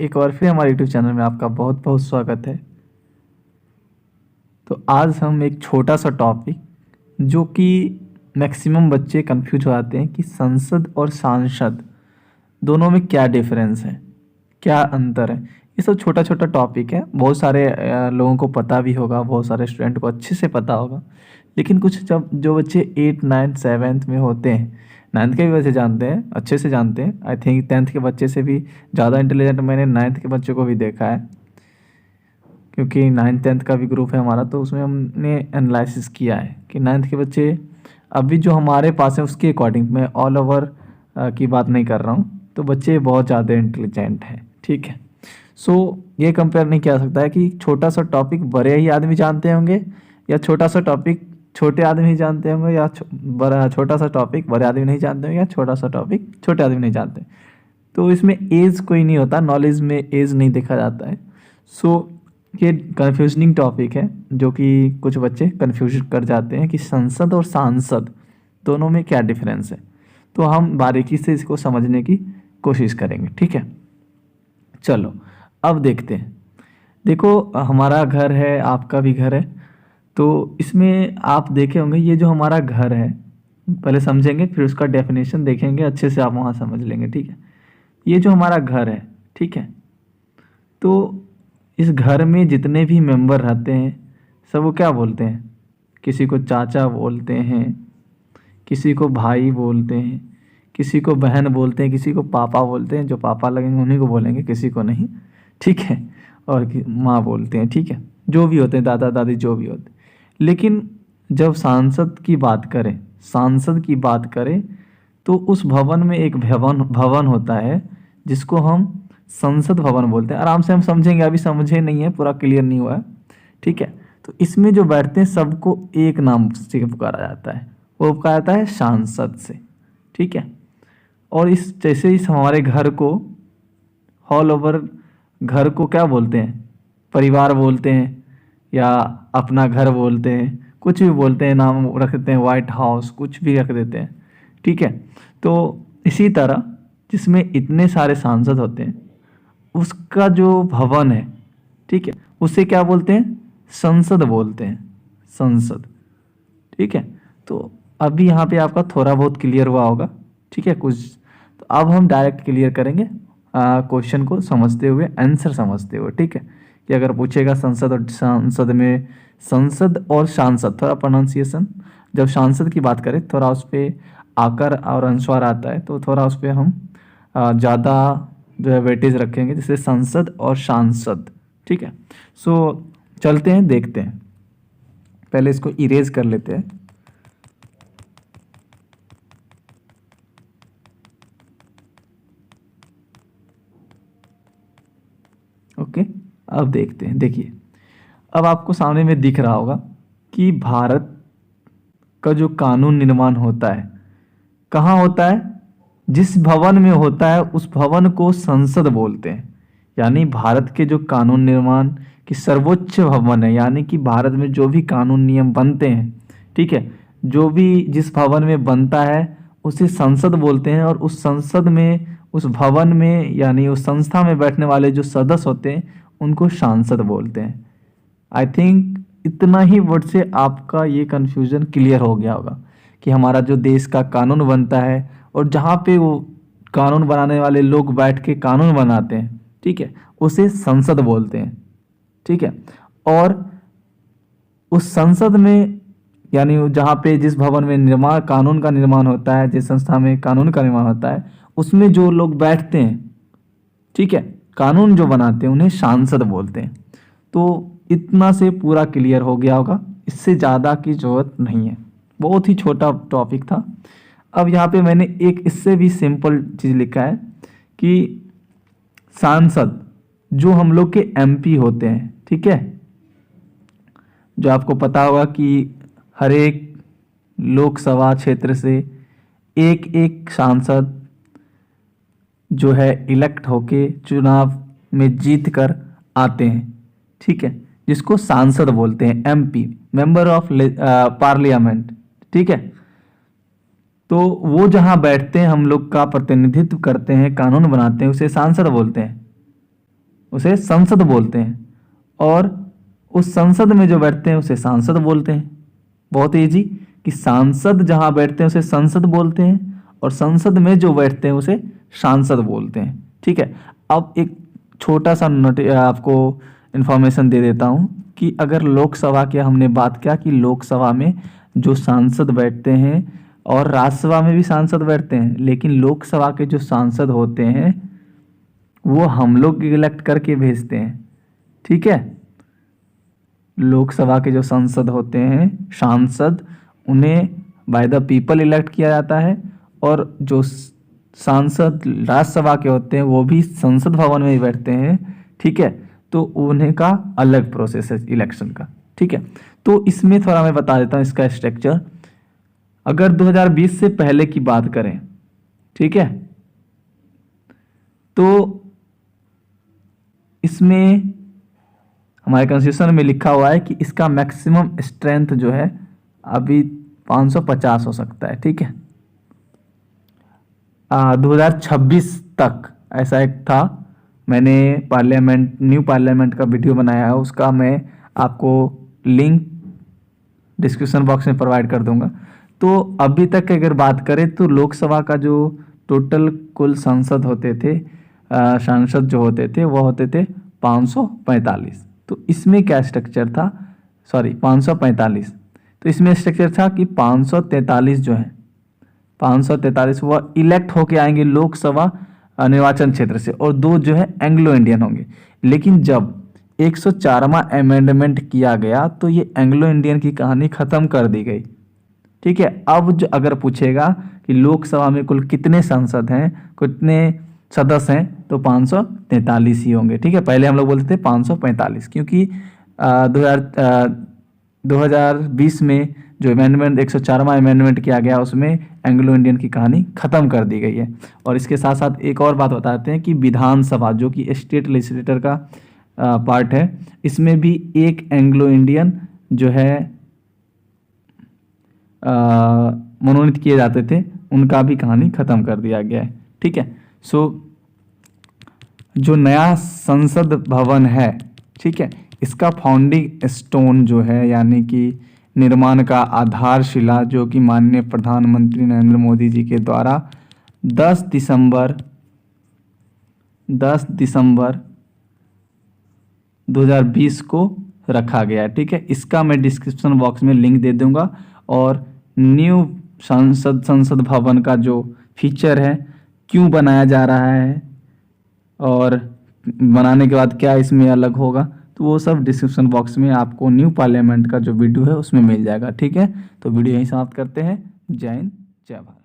एक बार फिर हमारे यूट्यूब चैनल में आपका बहुत बहुत स्वागत है। तो आज हम एक छोटा सा टॉपिक जो कि मैक्सिमम बच्चे कंफ्यूज हो जाते हैं कि संसद और सांसद दोनों में क्या डिफरेंस है, क्या अंतर है। ये सब छोटा छोटा टॉपिक है, बहुत सारे लोगों को पता भी होगा, बहुत सारे स्टूडेंट को अच्छे से पता होगा। लेकिन कुछ जब जो बच्चे 8, 9, 7th में होते हैं, 9th के भी वैसे जानते हैं, अच्छे से जानते हैं। आई थिंक 10th के बच्चे से भी ज़्यादा इंटेलिजेंट मैंने 9th के बच्चों को भी देखा है, क्योंकि 9th 10th का भी ग्रुप है हमारा। तो उसमें हमने एनालिसिस किया है कि 9th के बच्चे अभी जो हमारे पास है उसके अकॉर्डिंग, मैं ऑल ओवर की बात नहीं कर रहा हूँ, तो बच्चे बहुत ज़्यादा इंटेलिजेंट हैं। ठीक है, सो ये कंपेयर नहीं किया जा सकता है कि छोटा सा टॉपिक बड़े ही आदमी जानते होंगे या छोटा सा टॉपिक छोटे आदमी ही जानते होंगे, या बड़ा छोटा सा टॉपिक बड़े आदमी नहीं जानते होंगे, या छोटा सा टॉपिक छोटे आदमी नहीं जानते। तो इसमें एज कोई नहीं होता, नॉलेज में एज नहीं देखा जाता है। सो ये कन्फ्यूजनिंग टॉपिक है जो कि कुछ बच्चे कन्फ्यूज कर जाते हैं कि संसद और सांसद दोनों में क्या डिफरेंस है। तो हम बारीकी से इसको समझने की कोशिश करेंगे। ठीक है, चलो अब देखते हैं। देखो, हमारा घर है, आपका भी घर है, तो इसमें आप देखे होंगे ये जो हमारा घर है, पहले समझेंगे फिर उसका डेफिनेशन देखेंगे, अच्छे से आप वहाँ समझ लेंगे। ठीक है, ये जो हमारा घर है, ठीक है, तो इस घर में जितने भी मेंबर रहते हैं सब वो क्या बोलते हैं, किसी को चाचा बोलते हैं, किसी को भाई बोलते हैं, किसी को बहन बोलते हैं, किसी को पापा बोलते हैं, जो पापा लगेंगे उन्हीं को बोलेंगे, किसी को नहीं। ठीक है, और माँ बोलते हैं। ठीक है, जो भी होते हैं, दादा दादी जो भी होते हैं। लेकिन जब सांसद की बात करें तो उस भवन में एक भवन होता है जिसको हम संसद भवन बोलते हैं। आराम से हम समझेंगे, अभी समझे नहीं है, पूरा क्लियर नहीं हुआ है। ठीक है, तो इसमें जो बैठते हैं सबको एक नाम से पुकारा जाता है, वो पुकारा जाता है सांसद से। ठीक है, और इस जैसे इस हमारे घर को ऑल ओवर घर को क्या बोलते हैं, परिवार बोलते हैं या अपना घर बोलते हैं, कुछ भी बोलते हैं, नाम रख देते हैं, व्हाइट हाउस कुछ भी रख देते हैं। ठीक है, तो इसी तरह जिसमें इतने सारे सांसद होते हैं उसका जो भवन है, ठीक है, उसे क्या बोलते हैं, संसद बोलते हैं, संसद। ठीक है, तो अभी यहाँ पे आपका थोड़ा बहुत क्लियर हुआ होगा। ठीक है, कुछ तो अब हम डायरेक्ट क्लियर करेंगे क्वेश्चन को समझते हुए, आंसर समझते हुए। ठीक है, कि अगर पूछेगा संसद और सांसद में, संसद और सांसद थोड़ा प्रोनाउंसिएशन, जब सांसद की बात करें थोड़ा उस पर आकर और अनुस्वार आता है, तो थोड़ा उस पर हम ज़्यादा जो है वेटेज रखेंगे, जैसे संसद और सांसद। ठीक है, सो चलते हैं, देखते हैं। पहले इसको इरेज कर लेते हैं। ओके, अब देखते हैं। देखिए, अब आपको सामने में दिख रहा होगा कि भारत का जो कानून निर्माण होता है कहाँ होता है, जिस भवन में होता है उस भवन को संसद बोलते हैं। यानी भारत के जो कानून निर्माण की सर्वोच्च भवन है, यानी कि भारत में जो भी कानून नियम बनते हैं, ठीक है, जो भी जिस भवन में बनता है उसे संसद बोलते हैं। और उस संसद में, उस भवन में, यानी उस संस्था में बैठने वाले जो सदस्य होते हैं उनको सांसद बोलते हैं। आई थिंक इतना ही वर्ड से आपका ये कन्फ्यूज़न क्लियर हो गया होगा कि हमारा जो देश का कानून बनता है और जहाँ पे वो कानून बनाने वाले लोग बैठ के कानून बनाते हैं, ठीक है, उसे संसद बोलते हैं। ठीक है, और उस संसद में, यानी जहाँ पे जिस भवन में निर्माण, कानून का निर्माण होता है, जिस संस्था में कानून का निर्माण होता है, उसमें जो लोग बैठते हैं, ठीक है, कानून जो बनाते हैं, उन्हें सांसद बोलते हैं। तो इतना से पूरा क्लियर हो गया होगा, इससे ज़्यादा की ज़रूरत नहीं है, बहुत ही छोटा टॉपिक था। अब यहाँ पे मैंने एक इससे भी सिंपल चीज़ लिखा है कि सांसद जो हम लोग के एमपी होते हैं, ठीक है, जो आपको पता होगा कि हर एक लोकसभा क्षेत्र से एक एक सांसद जो है इलेक्ट होके चुनाव में जीत कर आते हैं। ठीक है, जिसको सांसद बोलते हैं, एमपी, मेंबर ऑफ पार्लियामेंट। ठीक है, तो वो जहाँ बैठते हैं, हम लोग का प्रतिनिधित्व करते हैं, कानून बनाते हैं, उसे सांसद बोलते हैं। उसे संसद बोलते हैं, और उस संसद में जो बैठते हैं उसे सांसद बोलते हैं। बहुत इजी कि सांसद जहां बैठते हैं उसे संसद बोलते हैं, और संसद में जो बैठते हैं उसे सांसद बोलते हैं। ठीक है, अब एक छोटा सा आपको इन्फॉर्मेशन दे देता हूं कि अगर लोकसभा की हमने बात किया कि लोकसभा में जो सांसद बैठते हैं, और राज्यसभा में भी सांसद बैठते हैं, लेकिन लोकसभा के जो सांसद होते हैं वो हम लोग इलेक्ट करके भेजते हैं। ठीक है, लोकसभा के जो सांसद होते हैं सांसद, उन्हें बाय द पीपल इलेक्ट किया जाता है, और जो सांसद राज्यसभा के होते हैं वो भी संसद भवन में ही बैठते हैं। ठीक है, तो उन्हें का अलग प्रोसेस है इलेक्शन का। ठीक है, तो इसमें थोड़ा मैं बता देता हूँ इसका स्ट्रक्चर। अगर 2020 से पहले की बात करें, ठीक है, तो इसमें हमारे कॉन्स्टिट्यूशन में लिखा हुआ है कि इसका मैक्सिमम स्ट्रेंथ जो है अभी 550 हो सकता है। ठीक है, 2026 तक ऐसा एक था। मैंने न्यू पार्लियामेंट का वीडियो बनाया है, उसका मैं आपको लिंक डिस्क्रिप्शन बॉक्स में प्रोवाइड कर दूंगा। तो अभी तक की अगर बात करें तो लोकसभा का जो टोटल कुल सांसद होते थे, सांसद जो होते थे वो होते थे 545। तो इसमें क्या स्ट्रक्चर था, 545। तो इसमें स्ट्रक्चर था कि 543 जो है 543 वह इलेक्ट होके आएंगे लोकसभा निर्वाचन क्षेत्र से, और 2 जो है एंग्लो इंडियन होंगे। लेकिन जब 104वां अमेंडमेंट किया गया तो ये एंग्लो इंडियन की कहानी खत्म कर दी गई। ठीक है, अब जो अगर पूछेगा कि लोकसभा में कुल कितने सांसद हैं, कितने सदस्य हैं, तो 543 ही होंगे। ठीक है, पहले हम लोग बोलते थे 545, क्योंकि 2020 में जो अमेंडमेंट 104वां अमेंडमेंट किया गया उसमें एंग्लो इंडियन की कहानी खत्म कर दी गई है। और इसके साथ साथ एक और बात बताते हैं कि विधानसभा जो कि स्टेट लेजिस्लेटर का पार्ट है, इसमें भी एक एंग्लो इंडियन जो है मनोनीत किए जाते थे, उनका भी कहानी खत्म कर दिया गया है। ठीक है, सो जो नया संसद भवन है, ठीक है, इसका फाउंडिंग स्टोन जो है यानी कि निर्माण का आधारशिला जो कि माननीय प्रधानमंत्री नरेंद्र मोदी जी के द्वारा 10 दिसंबर 2020 को रखा गया है। ठीक है, इसका मैं डिस्क्रिप्शन बॉक्स में लिंक दे दूंगा, और न्यू संसद भवन का जो फीचर है, क्यों बनाया जा रहा है और बनाने के बाद क्या इसमें अलग होगा, तो वो सब डिस्क्रिप्शन बॉक्स में आपको न्यू पार्लियामेंट का जो वीडियो है उसमें मिल जाएगा। ठीक है, तो वीडियो यहीं समाप्त करते हैं। जय हिंद, जय भारत।